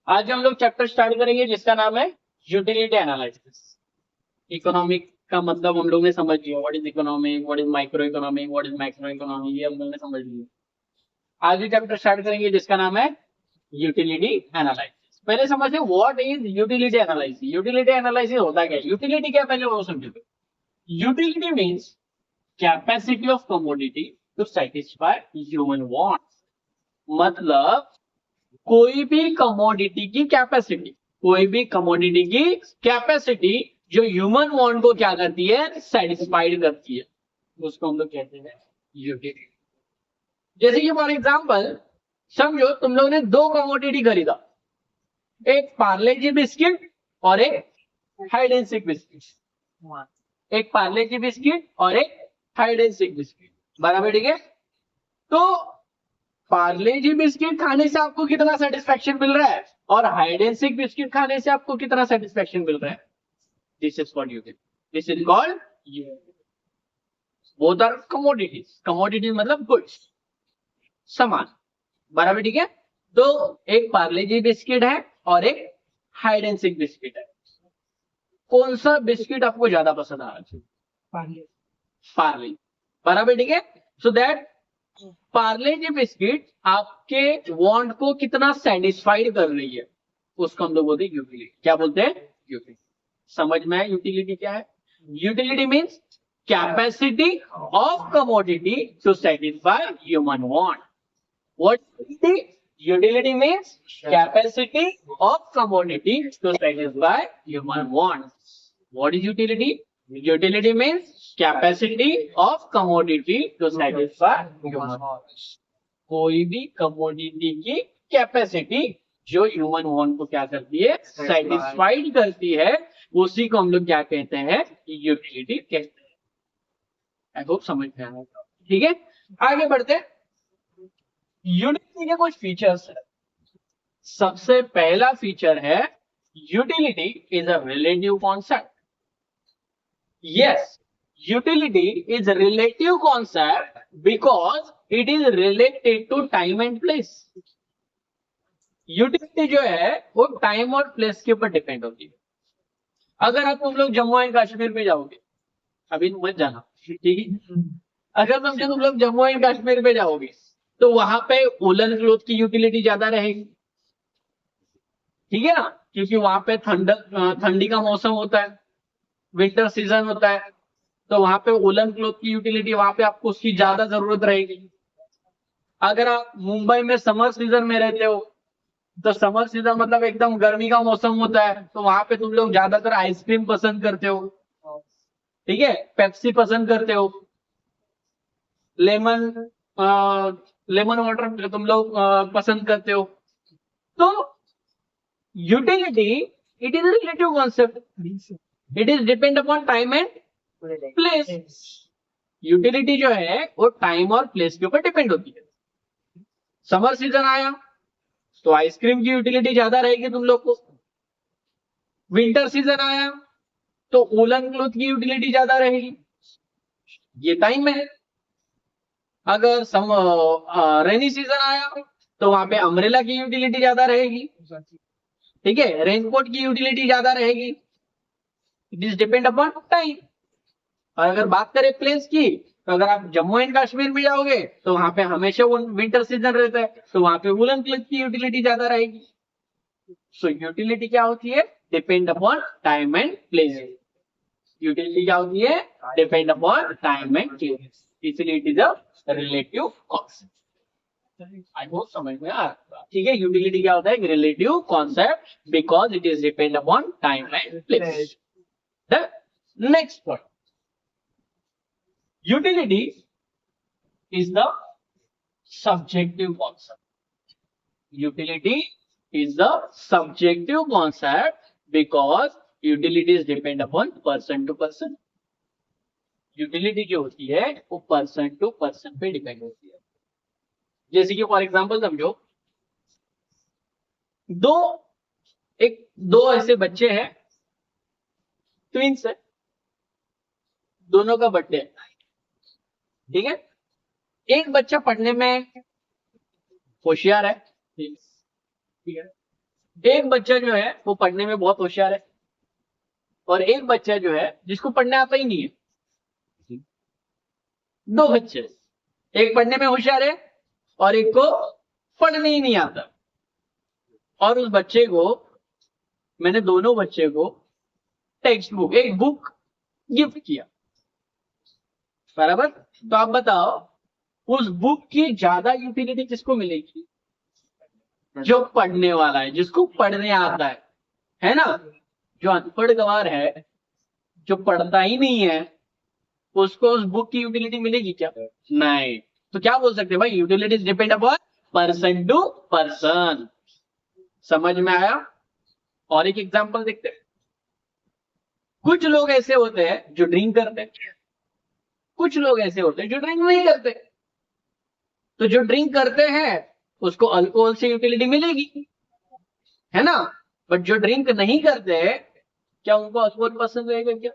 आज हम लोग चैप्टर स्टार्ट करेंगे जिसका नाम है यूटिलिटी एनालिसिस। इकोनॉमिक का मतलब हम लोग ने समझ लिया, what is economic, what is micro economic, what is macro economic, ये हम लोग ने समझ लिया। आज भी चैप्टर स्टार्ट करेंगे जिसका नाम है यूटिलिटी एनालिसिस। पहले समझे what is utility analysis. Utility analysis होता क्या है, यूटिलिटी क्या, पहले वो समझो। Utility means capacity of commodity to satisfy human wants. मतलब कोई भी कमोडिटी की कैपेसिटी, कोई भी कमोडिटी की कैपेसिटी जो ह्यूमन वांट को क्या करती है, सेटिस्फाइड करती है, उसको हम लोग कहते हैं यूटिलिटी। जैसे कि फॉर एग्जांपल समझो तुम लोग ने दो कमोडिटी खरीदा, एक पार्ले जी बिस्किट और एक हाइड एंड सीक बिस्किट। एक पार्ले जी बिस्किट और एक हाइड एंड सीक बिस्किट, बराबर, ठीक है। तो पार्ले जी बिस्किट खाने से आपको कितना सेटिस्फेक्शन मिल रहा है और हाइड एंड सीक बिस्किट खाने से आपको कितना सेटिस्फेक्शन मिल रहा है। This is called utility, this is called utility. Both are commodities, commodity मतलब गुड्स, सामान, बराबर, ठीक है। तो एक पार्ले जी बिस्किट है और एक हाइड एंड सीक बिस्किट है। कौन सा बिस्किट आपको ज्यादा पसंद आ रहा है? पार्ले, पार्ले, बराबर, ठीक है। So that Parle ji biscuit आपके वांट को कितना सेटिस्फाइड कर रही है, उसको हम लोग बोलते हैं यूटिलिटी। क्या बोलते हैं? यूटिलिटी। समझ में है यूटिलिटी क्या है? Utility means capacity of commodity to satisfy human want. What utility means capacity of commodity to satisfy human want. What is utility? Utility means capacity of commodity to satisfy human wants. कोई भी commodity की capacity जो human want को क्या करती है, satisfied करती है, उसी को हम लोग क्या कहते हैं, यूटिलिटी कहते हैं। आई होप समझ में आया, ठीक है। आगे बढ़ते हैं। यूटिलिटी के कुछ फीचर्स है। सबसे पहला फीचर है utility is a relative concept. Yes, utility is a relative concept because it is related to time and place. Utility जो है वो टाइम और प्लेस के ऊपर डिपेंड होती है। अगर आप तुम लोग जम्मू एंड कश्मीर में जाओगे, अभी मत जाना, ठीक है। अगर तुम लोग जम्मू एंड कश्मीर में जाओगे तो वहां पे वुलन क्लोथ की यूटिलिटी ज्यादा रहेगी, ठीक है ना, क्योंकि वहां पे ठंडी का मौसम होता है, विंटर सीजन होता है, तो वहां पे वुलन क्लोथ की यूटिलिटी, वहां पे आपको उसकी ज्यादा जरूरत रहेगी। अगर आप मुंबई में समर सीजन में रहते हो तो समर सीजन मतलब एकदम गर्मी का मौसम होता है, तो वहां पे तुम लोग ज्यादातर आइसक्रीम पसंद करते हो, ठीक है, पेप्सी पसंद करते हो, लेमन लेमन वाटर तुम लोग पसंद करते हो। तो utility it is relative concept, it is depend upon time and place. Utility जो है वो टाइम और प्लेस के ऊपर डिपेंड होती है। समर सीजन आया तो आइसक्रीम की यूटिलिटी ज्यादा रहेगी तुम लोग को। विंटर सीजन आया तो वूलन क्लोथ की यूटिलिटी ज्यादा रहेगी, ये टाइम में है। अगर रेनी सीजन आया तो वहां पे अम्ब्रेला की यूटिलिटी ज्यादा रहेगी, ठीक है, रेनकोट की यूटिलिटी ज्यादा रहेगी। It is depend upon time. और अगर बात करें प्लेस की, तो अगर आप जम्मू एंड कश्मीर में जाओगे तो वहां पे हमेशा विंटर सीजन रहता है, तो वहां पे वुलन क्लोथ की यूटिलिटी ज्यादा रहेगी। सो यूटिलिटी क्या होती है? Depend upon time and place. Utility क्या होती है? Depend upon time and place, इसलिए it is a relative concept. I hope समझ में आ रहा है, ठीक है। यूटिलिटी क्या होता है? Relative concept because it is depend upon time and place. The next point, utility is the subjective concept. Utility is the subjective concept because utilities depend upon person to person. Utility जो होती है वो person to person पे depend होती है। जैसे कि for example समझो, दो ऐसे बच्चे हैं, ट्विंस है, दोनों का बर्थडे है, ठीक है। एक बच्चा पढ़ने में होशियार है, ठीक है, एक बच्चा जो है वो पढ़ने में बहुत होशियार है, और एक बच्चा जो है जिसको पढ़ने आता ही नहीं है। दो बच्चे, एक पढ़ने में होशियार है और एक को पढ़ने ही नहीं आता। और उस बच्चे को, मैंने दोनों बच्चे को टेक्स्ट बुक, एक बुक गिफ्ट किया, बराबर। तो आप बताओ उस बुक की ज्यादा यूटिलिटी किसको मिलेगी? जो पढ़ने वाला है, जिसको पढ़ने आता है ना। जो अनपढ़ गवार है, जो पढ़ता ही नहीं है, उसको उस बुक की यूटिलिटी मिलेगी क्या? नहीं। तो क्या बोल सकते हैं भाई, utility depend upon person to person. समझ में आया? और एक एग्जांपल देखते हैं। कुछ लोग ऐसे होते हैं जो ड्रिंक करते हैं, कुछ लोग ऐसे होते हैं जो ड्रिंक नहीं करते। तो जो ड्रिंक करते हैं उसको अल्कोहल से यूटिलिटी मिलेगी, है ना। बट जो ड्रिंक नहीं करते, क्या उनको अल्कोहल पसंद रहेगा क्या?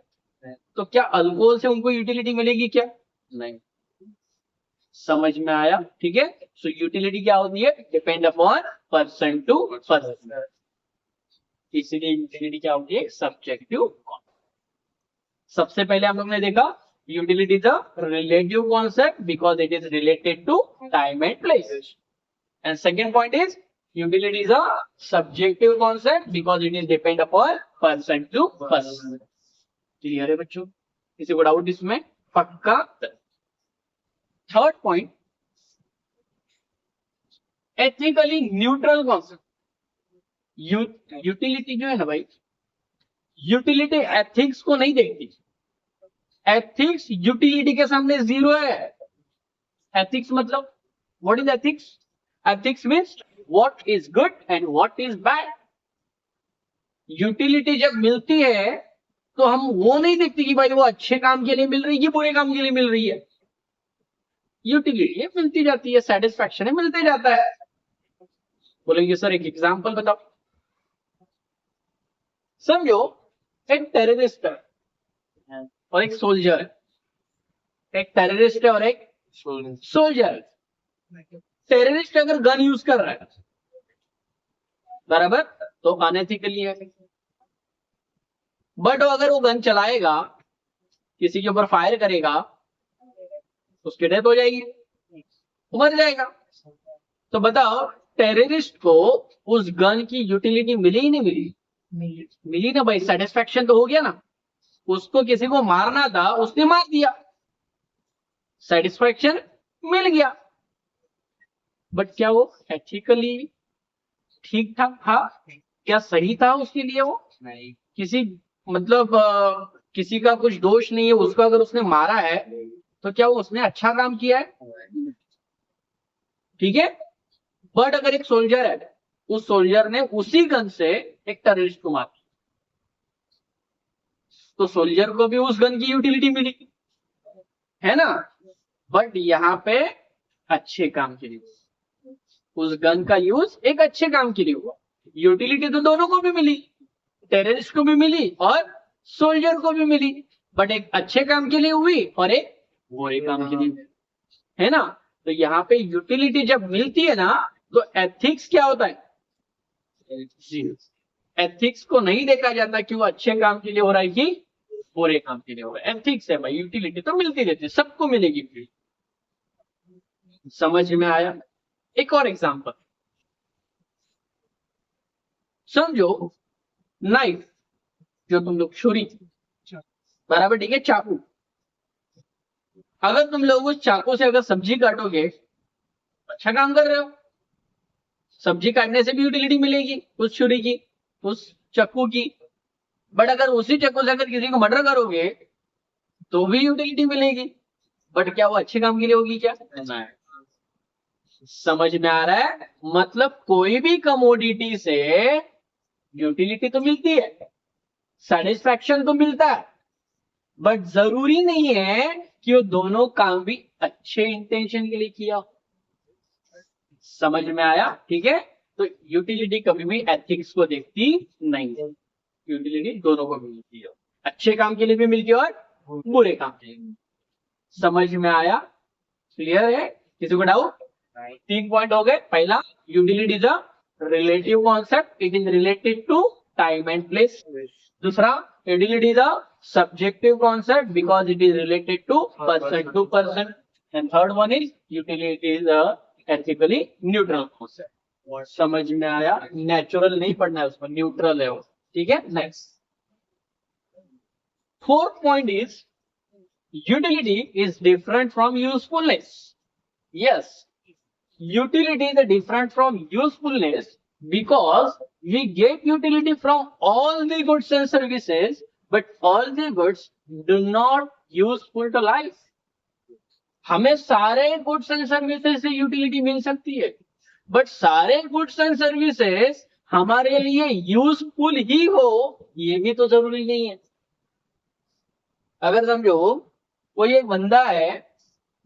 तो क्या अल्कोहल से उनको यूटिलिटी मिलेगी क्या? नहीं। समझ में आया? ठीक है। सो यूटिलिटी क्या होती है? Depend upon person to person. इसीलिए यूटिलिटी क्या होती है? सब्जेक्टिव। सबसे पहले हम लोग ने देखा utility is a relative concept because it is related to time and place. And second point is utility is a subjective concept because it is depend upon person to person. Clear है बच्चों? किसी को doubt इसमें? पक्का? Third point, ethically neutral concept. Utility जो है ना भाई, यूटिलिटी एथिक्स को नहीं देखती। एथिक्स यूटिलिटी के सामने जीरो है। एथिक्स मतलब, what is ethics? Ethics means what is good and what is bad. Utility जब मिलती है तो हम वो नहीं देखते कि भाई वो अच्छे काम के लिए मिल रही है, बुरे काम के लिए मिल रही है। यूटिलिटी मिलती जाती है, सेटिस्फैक्शन है, मिलते जाता है। बोलेंगे सर एक एग्जांपल बताओ। समझो एक टेररिस्ट है और एक सोल्जर है। एक टेररिस्ट है और एक सोल्जर है। टेररिस्ट अगर गन यूज कर रहा है, बराबर, तो अनएथिकली है। बट अगर वो गन चलाएगा, किसी के ऊपर फायर करेगा, उसकी डेथ हो जाएगी, वो मर जाएगा। तो बताओ टेररिस्ट को उस गन की यूटिलिटी मिली ही नहीं मिली? मिली ना भाई, सेटिस्फैक्शन तो हो गया ना। उसको किसी को मारना था, उसने मार दिया, सेटिस्फैक्शन मिल गया। बट क्या वो एथिकली ठीक ठाक था? क्या सही था उसके लिए? वो नहीं। किसी मतलब किसी का कुछ दोष नहीं है, उसको अगर उसने मारा है तो क्या वो उसने अच्छा काम किया है? ठीक है। बट अगर एक सोल्जर है, उस सोल्जर ने उसी गन से एक टेररिस्ट को मार, तो सोल्जर को भी उस गन की यूटिलिटी मिली, है ना। बट यहाँ पे अच्छे काम के लिए, उस गन का यूज एक अच्छे काम के लिए हुआ। यूटिलिटी तो दोनों को भी मिली, टेररिस्ट को भी मिली और सोल्जर को भी मिली, बट एक अच्छे काम के लिए हुई और एक बुरे काम के लिए, है ना। तो यहाँ पे यूटिलिटी जब मिलती है ना, तो एथिक्स क्या होता है? एथिक्स को नहीं देखा जाता कि वो अच्छे काम के लिए हो रहा है कि बुरे काम के लिए हो रहा है। एथिक्स है भाई, यूटिलिटी तो मिलती रहती है, सबको मिलेगी। समझ में आया? एक और एग्जांपल समझो। नाइफ, जो तुम लोग छुरी, बराबर, ठीक है, चाकू। अगर तुम लोग उस चाकू से अगर सब्जी काटोगे, अच्छा काम कर रहे हो, सब्जी काटने से भी यूटिलिटी मिलेगी उस छुरी की, उस चाकू की। बट अगर उसी चाकू से अगर किसी को मर्डर करोगे तो भी यूटिलिटी मिलेगी, बट क्या वो अच्छे काम के लिए होगी क्या? नहीं। समझ में आ रहा है? मतलब कोई भी कमोडिटी से यूटिलिटी तो मिलती है, सेटिस्फैक्शन तो मिलता है, बट जरूरी नहीं है कि वो दोनों काम भी अच्छे इंटेंशन के लिए किया हो। समझ में आया? ठीक है। तो यूटिलिटी कभी भी एथिक्स को देखती नहीं है, यूटिलिटी दोनों को मिलती है, अच्छे काम के लिए भी मिलती है और बुरे काम के लिए। समझ में आया? क्लियर है? किसी को डाउट? 3 पॉइंट हो गए। पहला, utility is a relative concept, it is related to time and place. दूसरा, utility is a subjective concept because it is related to person to person. And third one is utility is a ethically neutral concept. समझ में आया? Natural नहीं पढ़ना है उसमें, neutral है वो. ठीक है, next. Fourth point is utility is different from usefulness. Yes, utility is different from usefulness because we get utility from all the goods and services, but all the goods do not useful to life. हमें सारे goods and services से utility मिल सकती है, but सारे goods and services हमारे लिए useful ही हो ये भी तो जरूरी नहीं है. अगर समझो कोई एक बंदा है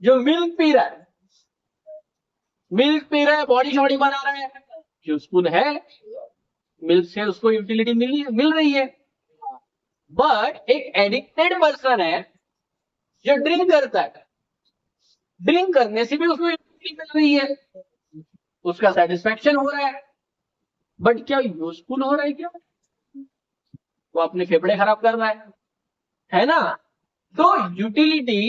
जो मिल्क पी रहा है, बॉडी शॉडी बना रहा है, यूजफुल है, मिल्क से उसको यूटिलिटी मिल रही है. बट एक एडिक्टेड पर्सन है जो ड्रिंक करता है, ड्रिंक करने से भी उसको यूटिलिटी मिल रही है, उसका सेटिस्फेक्शन हो रहा है, बट क्या यूजफुल हो रहा है? क्या वो अपने फेफड़े खराब कर रहा है ना? तो यूटिलिटी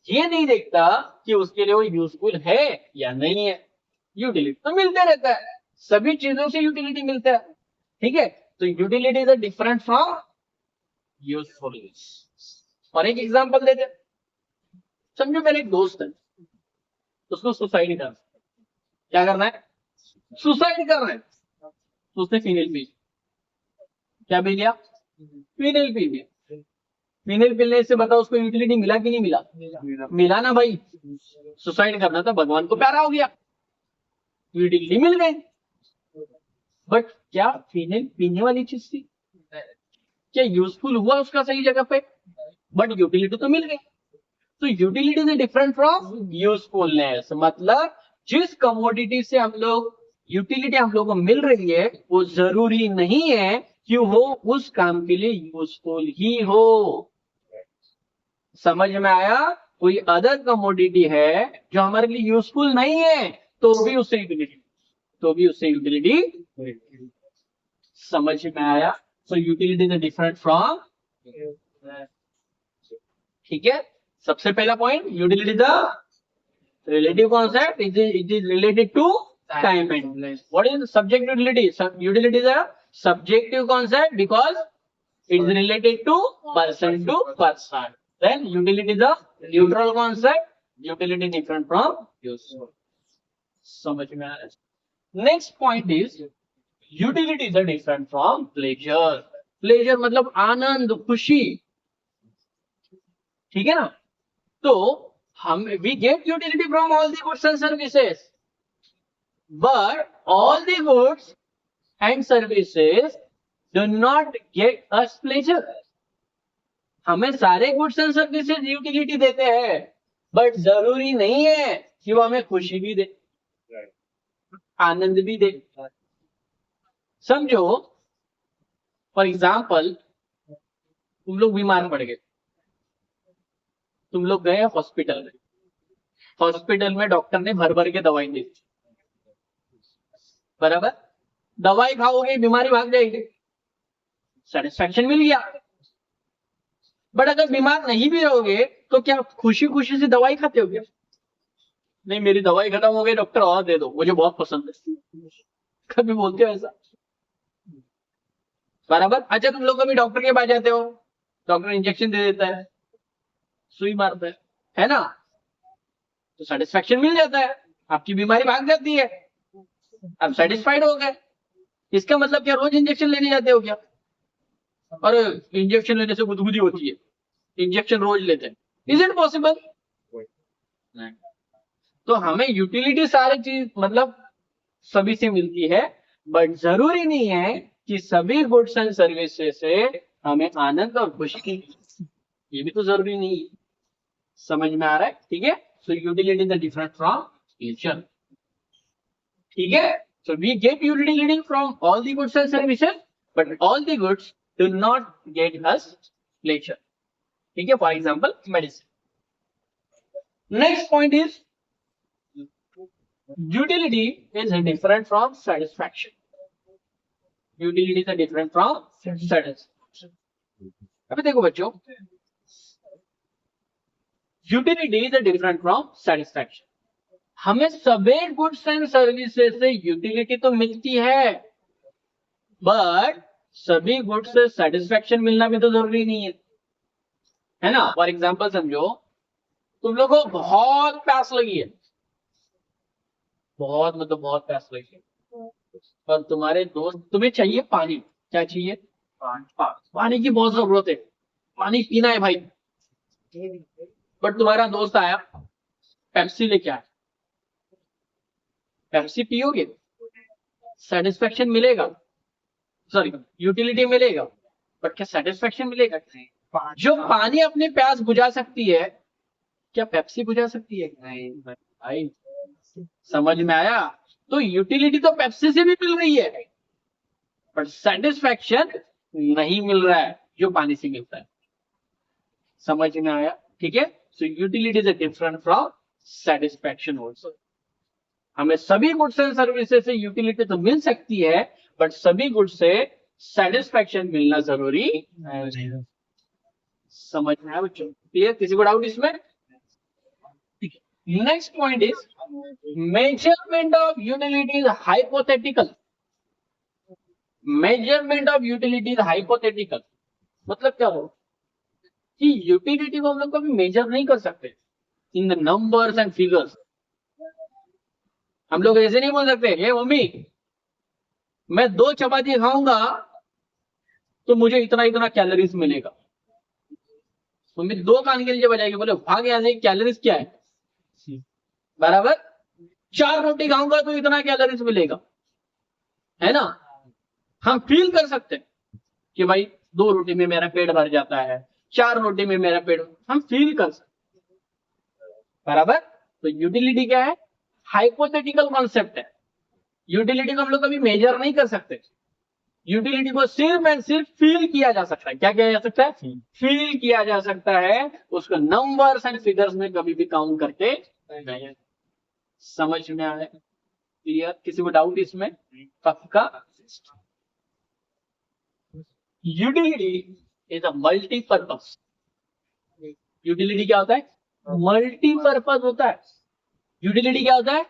ये नहीं देखता कि उसके लिए वो यूजफुल है या नहीं है. यूटिलिटी तो मिलते रहता है, सभी चीजों से यूटिलिटी मिलता है. ठीक है, तो utility is different from usefulness. और एक एग्जांपल देते, समझो मेरा एक दोस्त है, उसको सुसाइड करना है. क्या करना है? सुसाइड करना है. तो उसने फीनेल पी. क्या पी लिया? फीनेल पी लिया. फीनेल पीने से बताओ उसको यूटिलिटी मिला कि नहीं मिला? मिला ना भाई. सुसाइड करना था, भगवान को प्यारा हो गया, यूटिलिटी मिल गई. बट क्या फीनेल पीने वाली चीज थी? क्या यूजफुल हुआ उसका सही जगह पे? बट यूटिलिटी तो मिल गई. तो utility is different from usefulness. मतलब जिस कमोडिटी से हम लोग यूटिलिटी हम लोग को मिल रही है वो जरूरी नहीं है कि वो उस काम के लिए यूजफुल ही हो. समझ में आया? कोई अदर कमोडिटी है जो हमारे लिए यूजफुल नहीं है तो भी उससे यूटिलिटी समझ में आया? सो यूटिलिटी इज डिफरेंट फ्रॉम. ठीक है, सबसे पहला point, utility the relative concept, it is related to time and place. What is subjective utility? Utility is a subjective concept because it is related to person to person. Then utility is a neutral concept. Utility different from useful. समझ में आ रहा है? Next point is utility is different from pleasure. Pleasure मतलब आनंद, खुशी. ठीक है ना? तो we get utility from all the goods and services, but all the goods and services do not get us pleasure. हमें सारे गुड्स एंड सर्विसेज यूटिलिटी देते हैं, बट जरूरी नहीं है कि वो हमें खुशी भी दे, आनंद भी दे. समझो फॉर एग्जाम्पल, तुम लोग बीमार पड़ गए, तुम लोग गए हॉस्पिटल में. हॉस्पिटल में डॉक्टर ने भर भर के दवाई दी, बराबर. दवाई खाओगे बीमारी भाग जाएगी, सेटिस्फेक्शन मिल गया. बट अगर बीमार नहीं भी रहोगे तो क्या खुशी खुशी से दवाई खाते हो क्या? नहीं, मेरी दवाई खत्म हो गई डॉक्टर और दे दो, मुझे बहुत पसंद है. कभी बोलते हो ऐसा? बराबर. अच्छा, तुम लोग कभी डॉक्टर के पास जाते हो, डॉक्टर इंजेक्शन दे देता है, सुई मारता है ना, तो सेटिस्फेक्शन मिल जाता है, आपकी बीमारी भाग जाती है, आप सेटिस्फाइड हो गए. इसका मतलब क्या रोज इंजेक्शन लेने जाते हो क्या? और इंजेक्शन लेने से गुदगुदी होती है, इंजेक्शन रोज लेते हैं, इज इट पॉसिबल? तो हमें यूटिलिटी सारी चीज मतलब सभी से मिलती है, बट जरूरी नहीं है कि सभी गुड्स एंड सर्विसेज से हमें आनंद और खुशी, ये भी तो जरूरी नहीं है. समझ में आ रहा है? ठीक है. So utility is different from pleasure. ठीक है. So we get utility from all the goods and services, but all the goods do not get us pleasure. ठीक है. For example medicine. Next point is utility is different from satisfaction. Utilities are different from satisfaction. अभी देखो बच्चों, utilities are different from satisfaction. हमें सभी goods and services से utility तो मिलती बट सभी गुड्स से सेटिस्फैक्शन मिलना भी तो जरूरी नहीं है ना। फॉर एग्जाम्पल समझो, तुम लोगों को बहुत प्यास लगी है, बहुत मतलब बहुत प्यास लगी है, और तुम्हारे दोस्त, तुम्हें चाहिए पानी। क्या चाहिए? पानी की बहुत जरूरत है, पानी पीना है भाई। बट तुम्हारा दोस्त आया, पेप्सी लेके आया, पेप्सी पियोगे? सेटिस्फैक्शन मिलेगा, सॉरी यूटिलिटी मिलेगा, बट क्या सेटिस्फैक्शन मिलेगा? जो पानी अपनी प्यास बुझा सकती है, क्या पेप्सी बुझा सकती है? नहीं भाई, समझ में आया? तो यूटिलिटी तो पेप्सी से भी मिल रही है, बट सेटिस्फैक्शन नहीं मिल रहा है जो पानी से मिलता है। समझ में आया? ठीक है। So utility is different from satisfaction also. हमें सभी गुड्स एंड सर्विसेज से यूटिलिटी तो मिल सकती है, बट सभी गुड्स से सेटिस्फैक्शन मिलना जरूरी है। समझ में आया बच्चों? क्लियर? किसी को डाउट इसमें? Next point is measurement of utility is hypothetical. Measurement of utility is hypothetical मतलब क्या हो कि यूटिलिटी को हम लोग कभी मेजर नहीं कर सकते in the numbers and figures. हम लोग ऐसे नहीं बोल सकते, हे मम्मी मैं 2 चपाती खाऊंगा तो मुझे इतना इतना कैलोरीज मिलेगा। मम्मी 2 कान के नीचे बजाएगी, बोले भाग यहां से, कैलोरीज क्या है? बराबर। 4 रोटी खाऊंगा तो इतना कैलोरीज मिलेगा, है ना। हम फील कर सकते हैं कि भाई 2 रोटी में मेरा पेट भर जाता है, 4 रोटी में मेरा पेट, हम फील कर सकते, बराबर। तो यूटिलिटी क्या है? हाइपोथेटिकल कॉन्सेप्ट है। यूटिलिटी को हम लोग कभी मेजर नहीं कर सकते। यूटिलिटी को सिर्फ एंड सिर्फ फील किया जा सकता है। क्या किया जा सकता है? फील किया जा सकता है, उसको नंबर्स एंड फिगर्स में कभी भी काउंट करके नहीं। समझ में आया? क्लियर? किसी को डाउट इसमें? पक्का? Utility is a multipurpose. Utility क्या होता है? मल्टीपर्पज होता है। यूटिलिटी क्या होता है?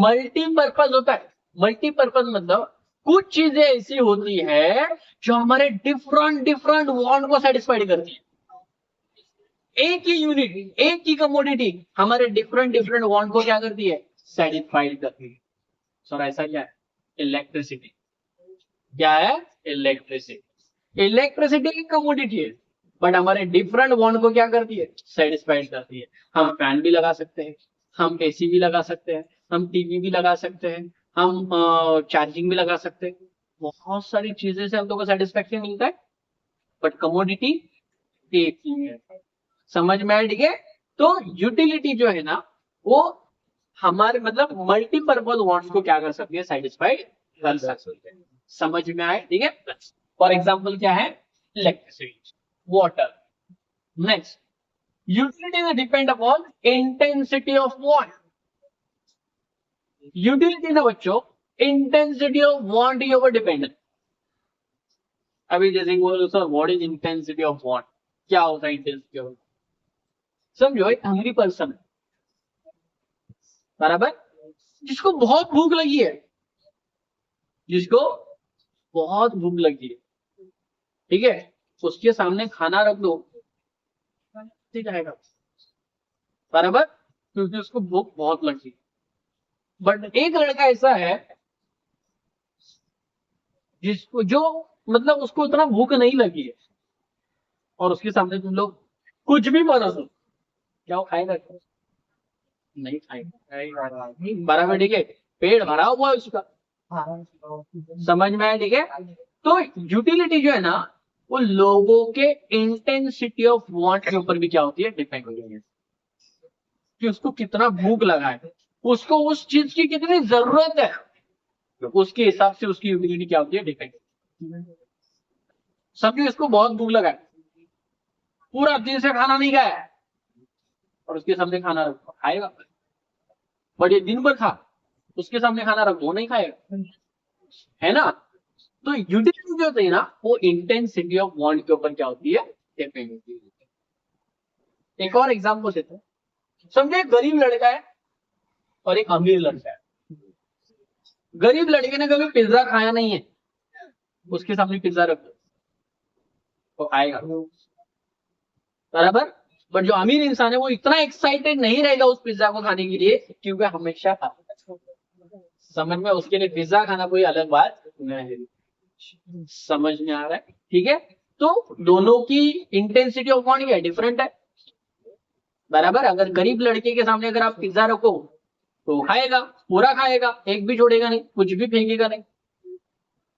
मल्टीपर्पज होता है। मल्टीपर्पज मतलब कुछ चीजें ऐसी होती है जो हमारे डिफरेंट डिफरेंट वांट को सेटिस्फाइड करती है। एक ही यूनिट, एक ही कमोडिटी हमारे डिफरेंट डिफरेंट वांट को क्या करती है? सेटिस्फाइड करती है। सर ऐसा क्या है? इलेक्ट्रिसिटी। क्या है? इलेक्ट्रिसिटी। इलेक्ट्रिसिटी की कमोडिटी है, बट हमारे डिफरेंट वांट को क्या करती है? सेटिस्फाइड करती है। हम फैन भी लगा सकते हैं, हम एसी भी लगा सकते हैं, हम टीवी भी लगा सकते हैं, हम चार्जिंग भी लगा सकते हैं। बहुत सारी चीजें से हम लोग को सेटिस्फेक्शन मिलता है, बट कमोडिटी एक ही है। समझ में आया? ठीक है। तो यूटिलिटी जो है ना, वो हमारे मतलब मल्टीपर्पज वांट्स को क्या कर सकती है? सेटिस्फाइड कर सकते हैं। समझ में आए? ठीक है। फॉर एग्जाम्पल क्या है? Electricity, water. Next, utility depend upon intensity of what. Utility ना बच्चों इंटेंसिटी ऑफ वांट के ऊपर डिपेंड है। अभी जैसे बोलो sir what is intensity of want, क्या होता है इंटेंसिटी ऑफ? समझो एक हंग्री पर्सन है, बराबर, जिसको बहुत भूख लगी है, जिसको बहुत भूख लगी है, ठीक है, उसके सामने खाना रख दो, ठीक रहेगा, बराबर, क्योंकि उसको भूख बहुत लगी। बट एक लड़का ऐसा है जिसको जो मतलब उसको उतना भूख नहीं लगी है, और उसके सामने तुम लोग कुछ भी बना दो, क्या वो खाएगा? नहीं खाएगा, बराबर, ठीक है, पेट भरा हुआ है उसका। समझ में आया? ठीक है। तो यूटिलिटी जो है ना, वो लोगों के इंटेंसिटी ऑफ वांट के ऊपर भी क्या होती है? डिपेंड होती है, कि उसको कितना भूख लगा है, उसको उस चीज की कितनी जरूरत है, उसके हिसाब से उसकी यूटिलिटी क्या होती है? डिपेंड। समझो इसको बहुत भूख लगा है, पूरा दिन से खाना नहीं खाया है, और उसके सामने खाना रखो, खाएगा? बट ये दिन भर खा, उसके सामने खाना रखो, नहीं खाएगा, है ना। तो यूटिलिटी जो होती है ना, वो इंटेंसिटी ऑफ वांट के ऊपर क्या होती है, डिपेंड होती है। एक और एग्जांपल देते हैं। समझे एक गरीब लड़का है और एक अमीर लड़का है। गरीब लड़के ने कभी पिज्जा खाया नहीं है, उसके सामने पिज्जा रख दो वो खाएगा, बराबर। बट जो अमीर इंसान है वो इतना एक्साइटेड नहीं रहेगा उस पिज्जा को खाने के लिए, क्योंकि हमेशा समझ में, उसके लिए पिज्जा खाना कोई अलग बात नहीं है। समझ में आ रहा है? ठीक है, तो दोनों की इंटेंसिटी ऑफ वांट क्या डिफरेंट है, बराबर। अगर गरीब लड़के के सामने अगर आप पिज्जा रखो तो खाएगा, पूरा खाएगा, एक भी छोड़ेगा नहीं, कुछ भी फेंकेगा नहीं,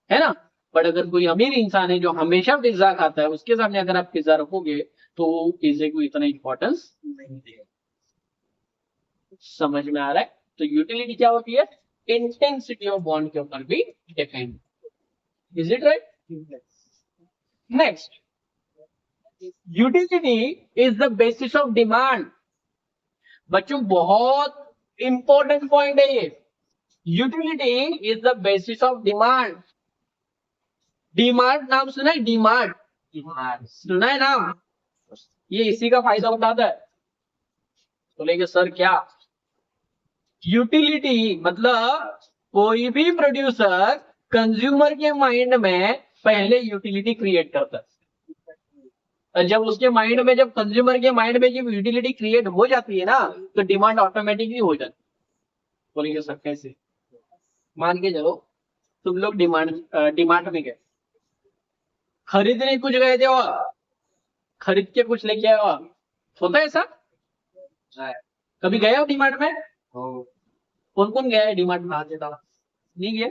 है ना। बट अगर कोई अमीर इंसान है जो हमेशा पिज्जा खाता है, उसके सामने अगर आप पिज्जा रखोगे तो पिज्जे को इतना इंपॉर्टेंस नहीं देगा। समझ में आ रहा है? तो यूटिलिटी क्या होती है, इंटेंसिटी ऑफ बॉन्ड के ऊपर भी depend. Is it right? Next, utility is the basis of demand. बच्चों बहुत इंपॉर्टेंट पॉइंट है ये। Utility is the basis of demand. DMart नाम सुना है? डीमार्ट सुना है नाम? ये इसी का फायदा उठाता है। बोलेंगे सर क्या? यूटिलिटी मतलब कोई भी प्रोड्यूसर कंज्यूमर के माइंड में पहले यूटिलिटी क्रिएट करता है, और जब उसके माइंड में, जब कंज्यूमर के माइंड में जब यूटिलिटी क्रिएट हो जाती है ना, तो डिमांड ऑटोमेटिकली हो जाती है। बोलेंगे सर कैसे? मान के चलो तुम लोग डिमांड में गए, खरीदने कुछ गए थे और खरीद के कुछ लेके आए, और होता है ऐसा? कभी गए हो डिमांड में? कौन कौन गया है डिमांड में? हाथ देता नहीं गया?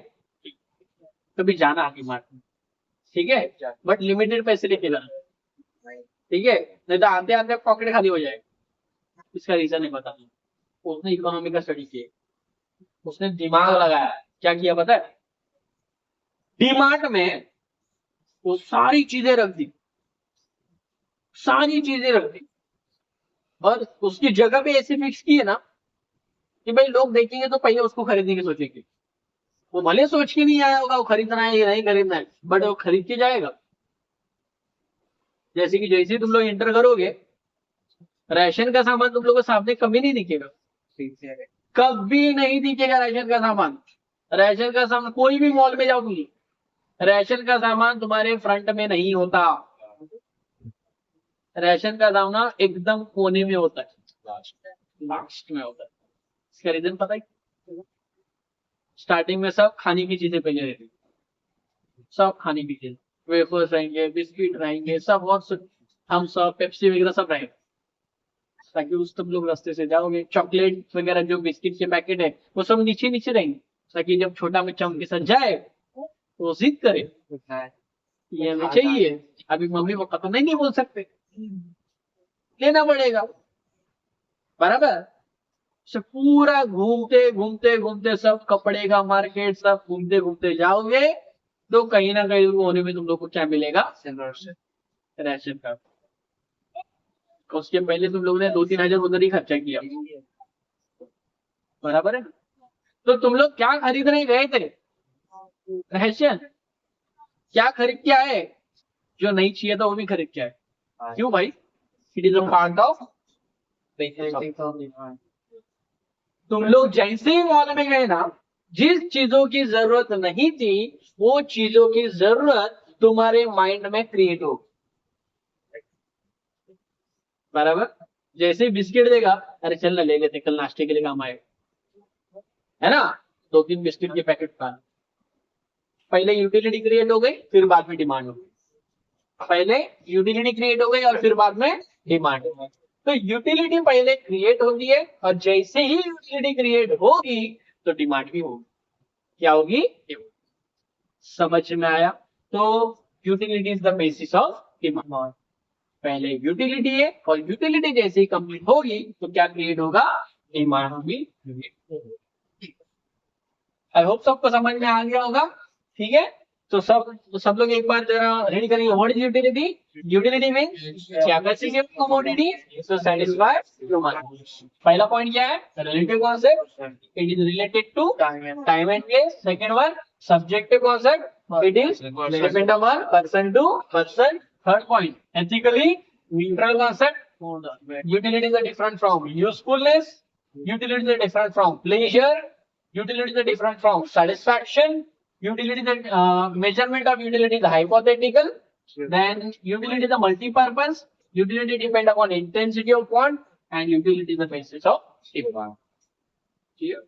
कभी जाना डिमांड में, ठीक है, बट लिमिटेड पैसे लेके जाना, ठीक है, नहीं तो आते आते पॉकेट खाली हो जाएगा। इसका रीजन है बता, उसने इकोनॉमी का स्टडी किया, उसने दिमाग लगाया। क्या किया पता है? डिमांड में वो सारी चीजें रख दी, सारी चीजें रख दी, और उसकी जगह भी ऐसी फिक्स की है ना कि भाई लोग देखेंगे तो पहले उसको खरीदने की सोचेंगे। वो भले सोच के नहीं आया होगा वो खरीदना है या नहीं खरीदना है, बट वो खरीद के जाएगा। जैसे कि जैसे तुम लोग एंटर करोगे, राशन का सामान तुम लोग को सामने कभी नहीं दिखेगा, कभी नहीं दिखेगा राशन का सामान। राशन का सामान कोई भी मॉल में जाओ तुम, राशन का सामान तुम्हारे फ्रंट में नहीं होता, राशन का सामान एकदम कोने में होता है, लास्ट में होता है। इसका रीजन पता है? स्टार्टिंग में सब खाने की चीजें पहले रहती, सब खाने की चीजें, वेफर्स रहेंगे, बिस्किट रहेंगे, सब, और हम सब पेप्सी वगैरह सब रहेंगे, ताकि उस तुम लोग रास्ते से जाओगे। चॉकलेट वगैरह जो बिस्किट के पैकेट है वो सब नीचे नीचे रहेंगे, ताकि जब छोटा बच्चा उनके साथ जाए तो जिद करे ये हमें चाहिए। अभी मम्मी पापा तो नहीं बोल सकते, लेना पड़ेगा, बराबर। से पूरा घूमते घूमते घूमते सब कपड़े का मार्केट सब घूमते घूमते जाओगे तो कहीं ना कहीं होने में तुम लोग को क्या मिलेगा? राशन का। उसके पहले तुम लोगों ने 2-3 हजार उधर ही खर्चा किया, बराबर है। तो तुम लोग क्या खरीदने गए थे? राशन। क्या खरीद के आए? जो नहीं चाहिए था वो भी खरीद के आए। क्यों भाई? It is a part of. तुम लोग जैसे ही मॉल में गए ना, जिस चीजों की जरूरत नहीं थी वो चीजों की जरूरत तुम्हारे माइंड में क्रिएट हो, बराबर। जैसे बिस्किट देगा, अरे चल ना ले लेते, कल नाश्ते के लिए काम आएगा, है ना। 2-3 बिस्किट के पैकेट का, पहले यूटिलिटी क्रिएट हो गई, फिर बाद में डिमांड हो गई। पहले यूटिलिटी क्रिएट हो गई और फिर बाद में डिमांड। तो यूटिलिटी पहले क्रिएट होती है, और जैसे ही यूटिलिटी क्रिएट होगी तो डिमांड भी होगी। क्या होगी? समझ में आया? तो utility is the basis of demand. पहले यूटिलिटी है, और यूटिलिटी जैसे ही कंप्लीट होगी तो क्या क्रिएट होगा? डिमांड भी क्रिएट होगी। आई होप सबको समझ में आ गया होगा, ठीक है। तो सब लोग एक बार रेडी करेंगे। What is utility? Utility means capacity of commodity to satisfy human. पहला पॉइंट क्या है? Relative concept, it is related to time and place. Second one subjective concept, It is depend upon person to person. Third point, ethically neutral concept. Utilities are different from usefulness. Utilities are different from pleasure. Utilities are different from satisfaction. Utilities are measurement of utility is hypothetical. Then utility is a multi-purpose. Utility depend upon intensity of want, and utility is the basis of demand. Clear?